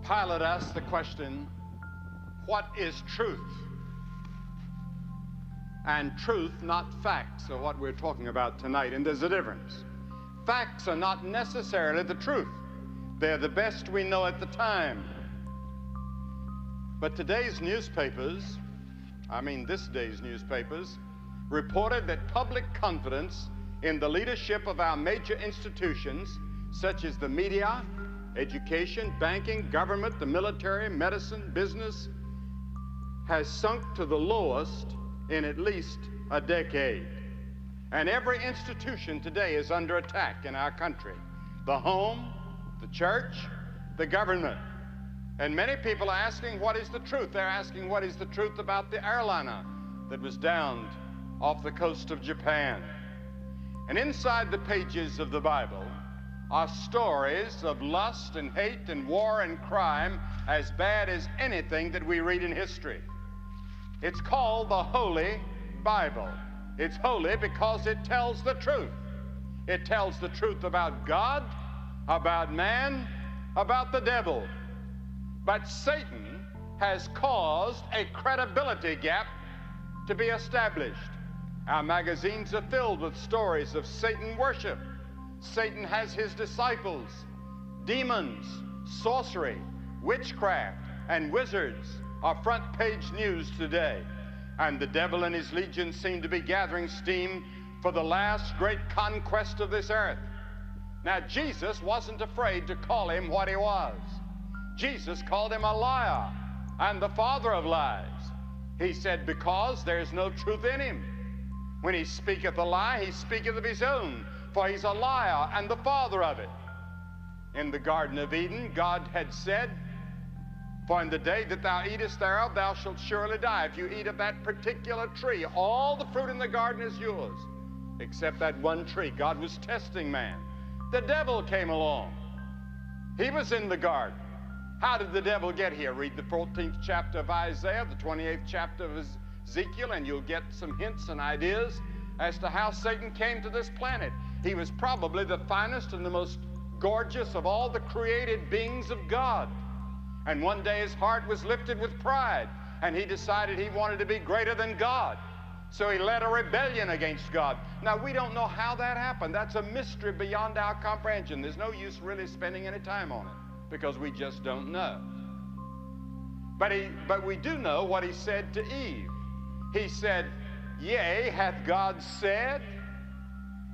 Pilate asked the question, what is truth? And truth, not facts, are what we're talking about tonight, and there's a difference. Facts are not necessarily the truth. They're the best we know at the time. But today's newspapers, this day's newspapers, reported that public confidence in the leadership of our major institutions, such as the media, education, banking, government, the military, medicine, business, has sunk to the lowest in at least a decade. And every institution today is under attack in our country. The home, the church, the government. And many people are asking, what is the truth? They're asking, what is the truth about the airliner that was downed off the coast of Japan? And inside the pages of the Bible are stories of lust and hate and war and crime as bad as anything that we read in history. It's called the Holy Bible. It's holy because it tells the truth. It tells the truth about God, about man, about the devil. But Satan has caused a credibility gap to be established. Our magazines are filled with stories of Satan worship. Satan has his disciples. Demons, sorcery, witchcraft, and wizards are front page news today. And the devil and his legions seem to be gathering steam for the last great conquest of this earth. Now, Jesus wasn't afraid to call him what he was. Jesus called him a liar and the father of lies. He said, because there's no truth in him. When he speaketh a lie, he speaketh of his own, for he's a liar and the father of it. In the Garden of Eden, God had said, for in the day that thou eatest thereof, thou shalt surely die. If you eat of that particular tree, all the fruit in the garden is yours, except that one tree. God was testing man. The devil came along. He was in the garden. How did the devil get here? Read the 14th chapter of Isaiah, the 28th chapter of Ezekiel, and you'll get some hints and ideas as to how Satan came to this planet. He was probably the finest and the most gorgeous of all the created beings of God. And one day his heart was lifted with pride, and he decided he wanted to be greater than God. So he led a rebellion against God. Now, we don't know how that happened. That's a mystery beyond our comprehension. There's no use really spending any time on it, because we just don't know. But we do know what he said to Eve. He said, yea, hath God said?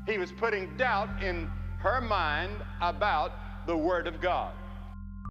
He was putting doubt in her mind about the Word of God.